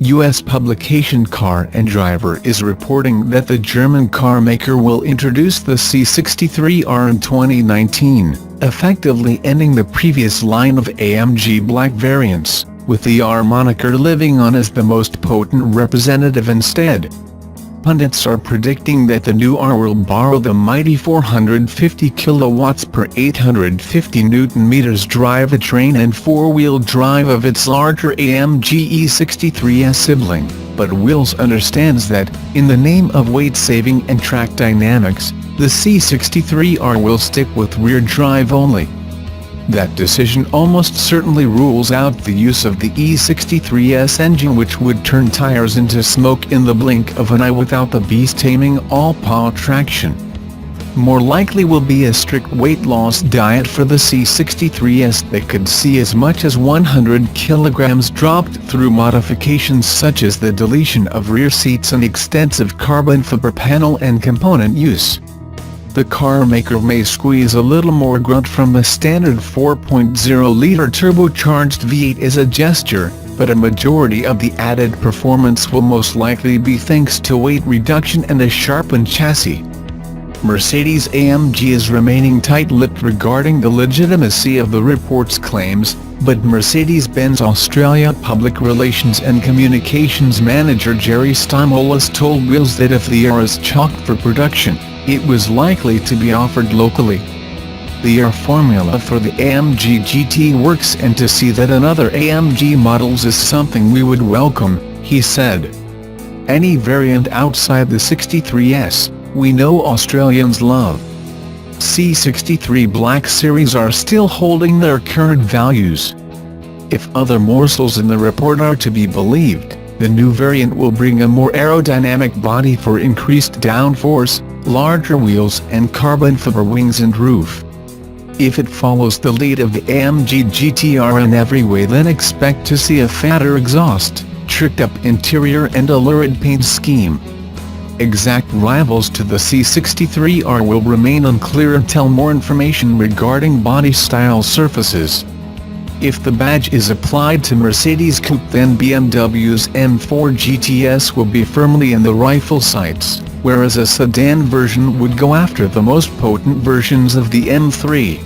U.S. publication Car and Driver is reporting that the German car maker will introduce the C63R in 2019, effectively ending the previous line of AMG black variants, with the R moniker living on as the most potent representative instead. Pundits are predicting that the new R will borrow the mighty 450 kilowatts per 850 Nm drivetrain and four-wheel drive of its larger AMG E63S sibling, but Wills understands that, in the name of weight saving and track dynamics, the C63R will stick with rear drive only. That decision almost certainly rules out the use of the E63S engine, which would turn tires into smoke in the blink of an eye without the beast-taming all-power traction. More likely will be a strict weight loss diet for the C63S that could see as much as 100 kilograms dropped through modifications such as the deletion of rear seats and extensive carbon fiber panel and component use. The car maker may squeeze a little more grunt from the standard 4.0-liter turbocharged V8 as a gesture, but a majority of the added performance will most likely be thanks to weight reduction and a sharpened chassis. Mercedes-AMG is remaining tight-lipped regarding the legitimacy of the report's claims, but Mercedes-Benz Australia Public Relations and Communications Manager Jerry Stimoulis told Wills that if the R is chalked for production, it was likely to be offered locally. The R formula for the AMG GT works, and to see that another AMG models is something we would welcome, he said. Any variant outside the 63S, we know Australians love. C63 Black Series are still holding their current values. If other morsels in the report are to be believed, the new variant will bring a more aerodynamic body for increased downforce, larger wheels and carbon fiber wings and roof. If it follows the lead of the AMG GT-R in every way, then expect to see a fatter exhaust, tricked-up interior and a lurid paint scheme. Exact rivals to the C63R will remain unclear until more information regarding body style surfaces. If the badge is applied to Mercedes Coupe, then BMW's M4 GTS will be firmly in the rifle sights, whereas a sedan version would go after the most potent versions of the M3.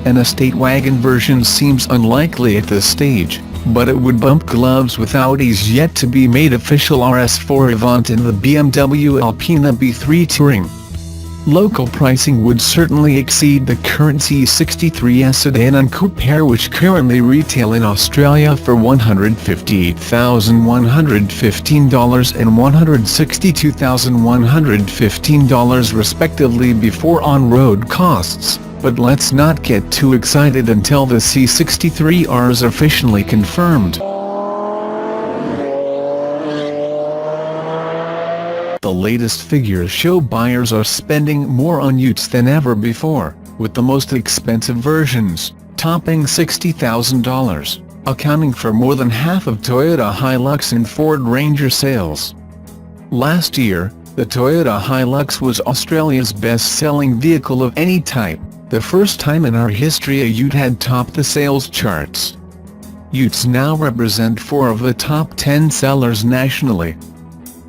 An estate wagon version seems unlikely at this stage, but it would bump gloves with Audi's yet-to-be-made official RS4 Avant and the BMW Alpina B3 Touring. Local pricing would certainly exceed the current C63S sedan and coupe pair, which currently retail in Australia for $158,115 and $162,115 respectively before on-road costs, but let's not get too excited until the C63R is officially confirmed. The latest figures show buyers are spending more on utes than ever before, with the most expensive versions topping $60,000, accounting for more than half of Toyota Hilux and Ford Ranger sales. Last year, the Toyota Hilux was Australia's best-selling vehicle of any type, the first time in our history a ute had topped the sales charts. Utes now represent 4 of the top 10 sellers nationally.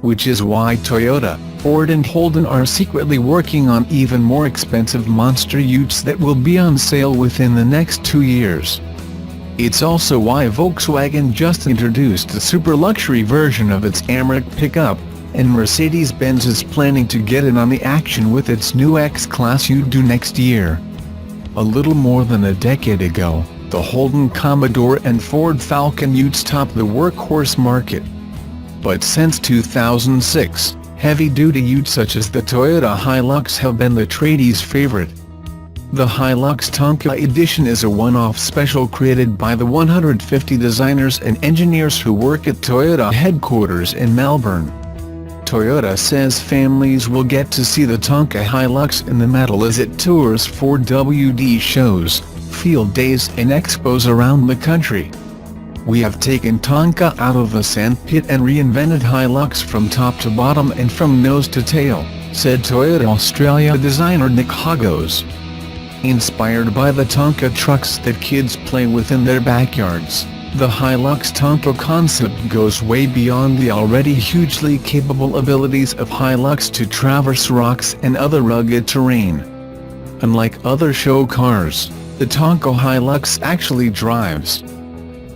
Which is why Toyota, Ford and Holden are secretly working on even more expensive monster utes that will be on sale within the next 2 years. It's also why Volkswagen just introduced the super luxury version of its Amarok pickup, and Mercedes-Benz is planning to get in on the action with its new X-Class ute due next year. A little more than a decade ago, the Holden Commodore and Ford Falcon utes topped the workhorse market. But since 2006, heavy-duty utes such as the Toyota Hilux have been the tradies' favorite. The Hilux Tonka Edition is a one-off special created by the 150 designers and engineers who work at Toyota headquarters in Melbourne. Toyota says families will get to see the Tonka Hilux in the metal as it tours 4WD shows, field days and expos around the country. We have taken Tonka out of the sandpit and reinvented Hilux from top to bottom and from nose to tail, said Toyota Australia designer Nick Hagos. Inspired by the Tonka trucks that kids play with in their backyards, The Hilux Tonka concept goes way beyond the already hugely capable abilities of Hilux to traverse rocks and other rugged terrain. Unlike other show cars, the Tonka Hilux actually drives.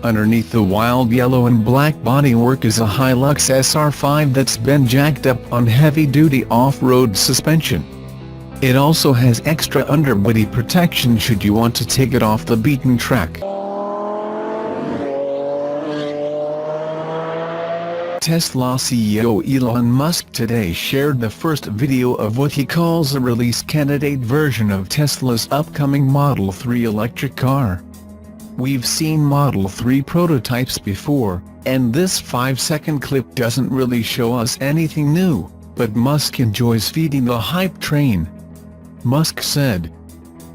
Underneath the wild yellow and black bodywork is a Hilux SR5 that's been jacked up on heavy-duty off-road suspension. It also has extra underbody protection should you want to take it off the beaten track. Tesla CEO Elon Musk today shared the first video of what he calls a release candidate version of Tesla's upcoming Model 3 electric car. "We've seen Model 3 prototypes before, and this 5-second clip doesn't really show us anything new, but Musk enjoys feeding the hype train," Musk said.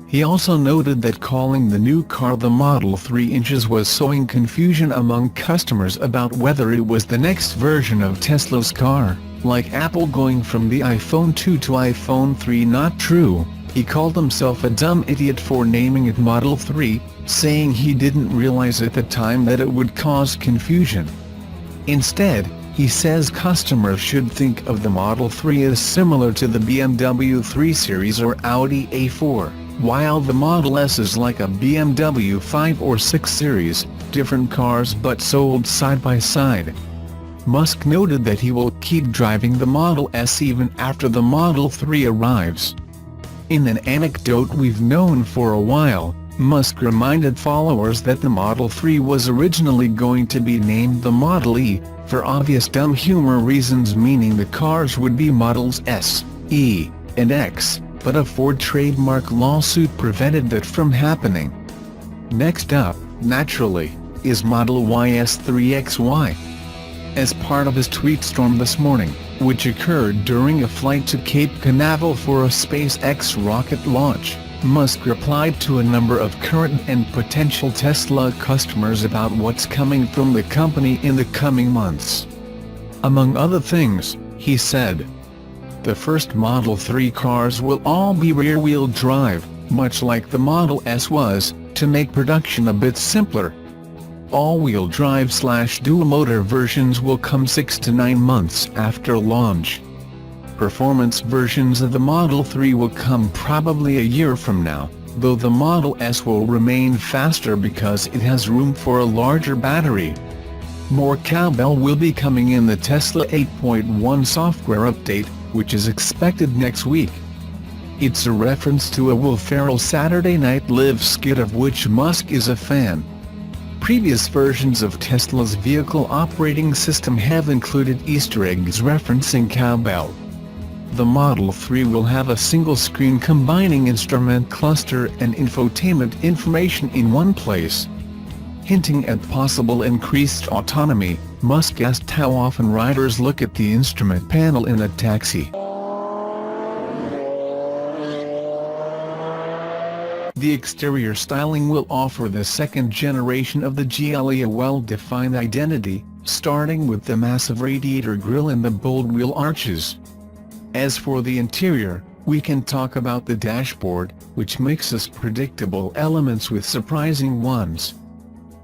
He also noted that calling the new car the Model 3 inches was sowing confusion among customers about whether it was the next version of Tesla's car, like Apple going from the iPhone 2 to iPhone 3. Not true. He called himself a dumb idiot for naming it Model 3, saying he didn't realize at the time that it would cause confusion. Instead, he says customers should think of the Model 3 as similar to the BMW 3 Series or Audi A4. While the Model S is like a BMW 5 or 6 Series, different cars but sold side by side. Musk noted that he will keep driving the Model S even after the Model 3 arrives. In an anecdote we've known for a while, Musk reminded followers that the Model 3 was originally going to be named the Model E, for obvious dumb humor reasons, meaning the cars would be Models S, E, and X. But a Ford trademark lawsuit prevented that from happening. Next up, naturally, is Model Y S3XY. As part of his tweet storm this morning, which occurred during a flight to Cape Canaveral for a SpaceX rocket launch, Musk replied to a number of current and potential Tesla customers about what's coming from the company in the coming months. Among other things, he said, "The first Model 3 cars will all be rear-wheel drive, much like the Model S was, to make production a bit simpler. All-wheel drive/dual-motor versions will come 6 to 9 months after launch. Performance versions of the Model 3 will come probably a year from now, though the Model S will remain faster because it has room for a larger battery." More cowbell will be coming in the Tesla 8.1 software update, which is expected next week. It's a reference to a Will Ferrell Saturday Night Live skit of which Musk is a fan. Previous versions of Tesla's vehicle operating system have included Easter eggs referencing cowbell. The Model 3 will have a single screen combining instrument cluster and infotainment information in one place. Hinting at possible increased autonomy, Musk asked how often riders look at the instrument panel in a taxi. The exterior styling will offer the second generation of the GLE a well-defined identity, starting with the massive radiator grille and the bold wheel arches. As for the interior, we can talk about the dashboard, which mixes predictable elements with surprising ones.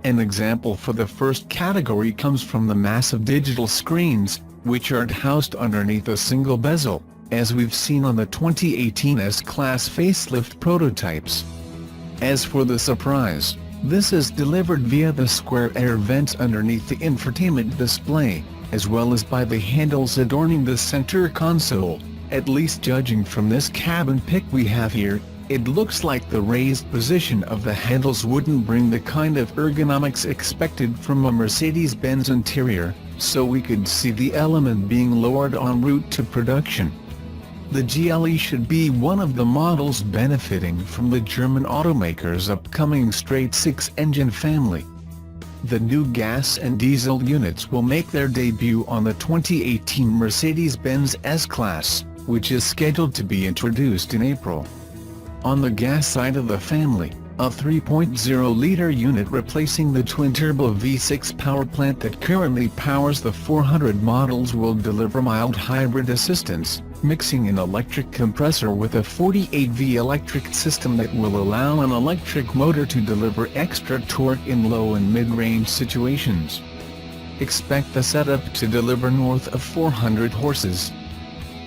An example for the first category comes from the massive digital screens, which aren't housed underneath a single bezel, as we've seen on the 2018 S-Class facelift prototypes. As for the surprise, this is delivered via the square air vents underneath the infotainment display, as well as by the handles adorning the center console. At least judging from this cabin pic we have here, it looks like the raised position of the handles wouldn't bring the kind of ergonomics expected from a Mercedes-Benz interior, so we could see the element being lowered en route to production. The GLE should be one of the models benefiting from the German automaker's upcoming straight-six engine family. The new gas and diesel units will make their debut on the 2018 Mercedes-Benz S-Class, which is scheduled to be introduced in April. On the gas side of the family, a 3.0-liter unit replacing the twin-turbo V6 power plant that currently powers the 400 models will deliver mild hybrid assistance, mixing an electric compressor with a 48V electric system that will allow an electric motor to deliver extra torque in low and mid-range situations. Expect the setup to deliver north of 400 horses.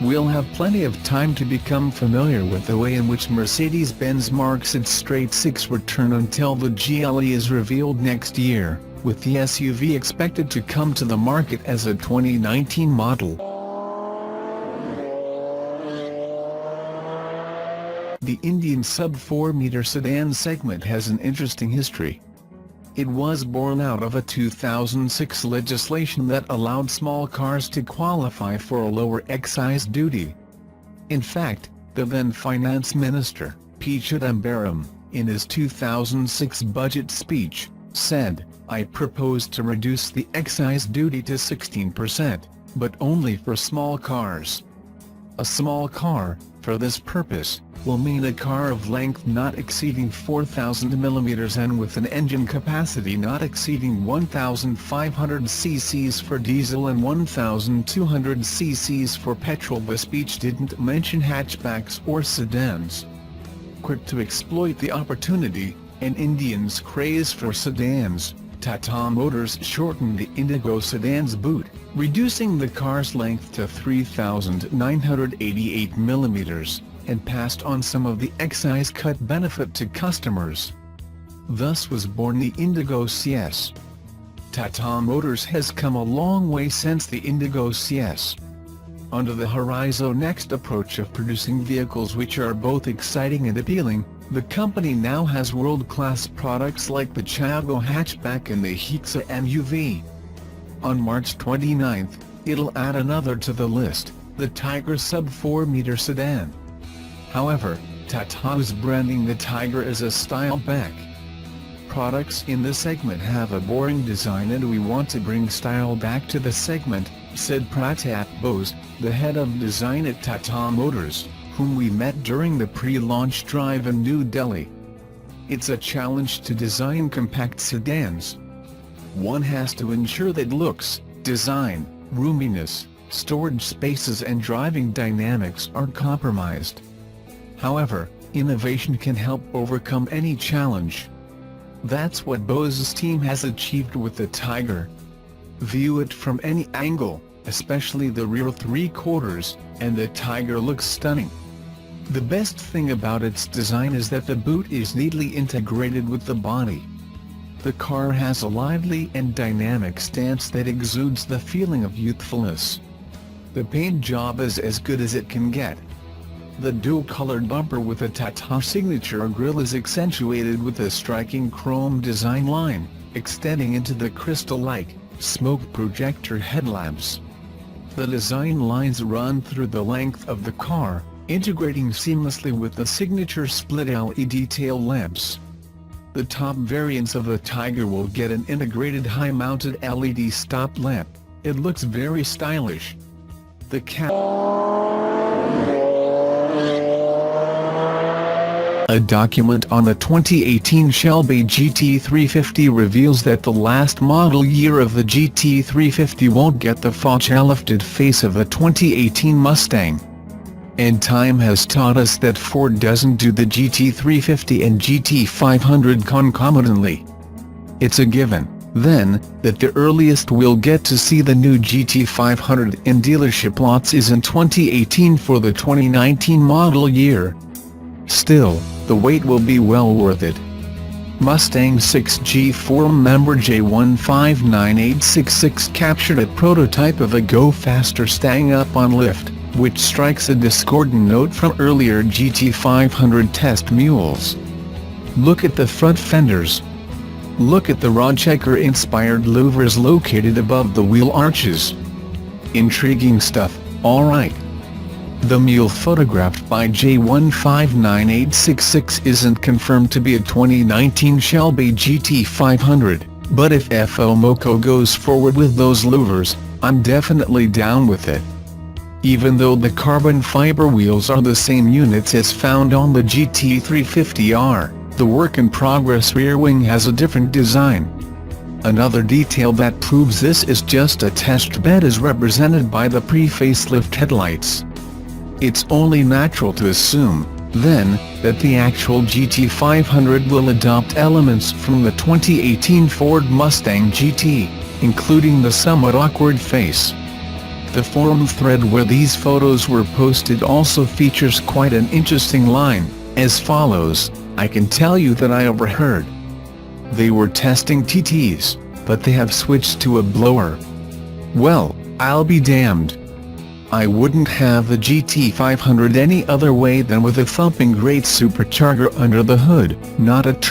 We'll have plenty of time to become familiar with the way in which Mercedes-Benz marks its straight-six return until the GLE is revealed next year, with the SUV expected to come to the market as a 2019 model. The Indian sub-4-meter sedan segment has an interesting history. It was born out of a 2006 legislation that allowed small cars to qualify for a lower excise duty. In fact, the then Finance Minister, P. Chidambaram, in his 2006 budget speech, said, "I propose to reduce the excise duty to 16%, but only for small cars." A small car, for this purpose, will mean a car of length not exceeding 4,000 mm and with an engine capacity not exceeding 1,500 cc's for diesel and 1,200 cc's for petrol. The speech didn't mention hatchbacks or sedans. Quick to exploit the opportunity, and Indians' craze for sedans, Tata Motors shortened the Indigo sedan's boot, reducing the car's length to 3,988 mm, and passed on some of the excise cut benefit to customers. Thus was born the Indigo CS. Tata Motors has come a long way since the Indigo CS. Under the Horizon Next approach of producing vehicles which are both exciting and appealing, the company now has world-class products like the Chago hatchback and the Hixa MUV. On March 29, it'll add another to the list, the Tiger sub-4-meter sedan. However, Tata is branding the Tiger as a style back. Products in the segment have a boring design and we want to bring style back to the segment, said Pratap Bose, the head of design at Tata Motors, whom we met during the pre-launch drive in New Delhi. It's a challenge to design compact sedans. One has to ensure that looks, design, roominess, storage spaces and driving dynamics aren't compromised. However, innovation can help overcome any challenge. That's what Bose's team has achieved with the Tiger. View it from any angle, especially the rear three-quarters, and the Tiger looks stunning. The best thing about its design is that the boot is neatly integrated with the body. The car has a lively and dynamic stance that exudes the feeling of youthfulness. The paint job is as good as it can get. The dual-colored bumper with a Tata signature grille is accentuated with a striking chrome design line, extending into the crystal-like, smoke projector headlamps. The design lines run through the length of the car, integrating seamlessly with the signature split LED tail lamps. The top variants of the Tiger will get an integrated high-mounted LED stop lamp. It looks very stylish. The A document on the 2018 Shelby GT350 reveals that the last model year of the GT350 won't get the facelift face of the 2018 Mustang. And time has taught us that Ford doesn't do the GT350 and GT500 concomitantly. It's a given, then, that the earliest we'll get to see the new GT500 in dealership lots is in 2018 for the 2019 model year. Still, the wait will be well worth it. Mustang 6G forum member J159866 captured a prototype of a Go Faster staying up on lift, which strikes a discordant note from earlier GT500 test mules. Look at the front fenders. Look at the Rochecker-inspired louvers located above the wheel arches. Intriguing stuff, alright. The mule photographed by J159866 isn't confirmed to be a 2019 Shelby GT500, but if FOMOCO goes forward with those louvers, I'm definitely down with it. Even though the carbon fiber wheels are the same units as found on the GT350R, the work-in-progress rear wing has a different design. Another detail that proves this is just a test bed is represented by the pre-facelift headlights. It's only natural to assume, then, that the actual GT500 will adopt elements from the 2018 Ford Mustang GT, including the somewhat awkward face. The forum thread where these photos were posted also features quite an interesting line, as follows: "I can tell you that I overheard. They were testing TTs, but they have switched to a blower. Well, I'll be damned. I wouldn't have the GT500 any other way than with a thumping great supercharger under the hood, not a turbo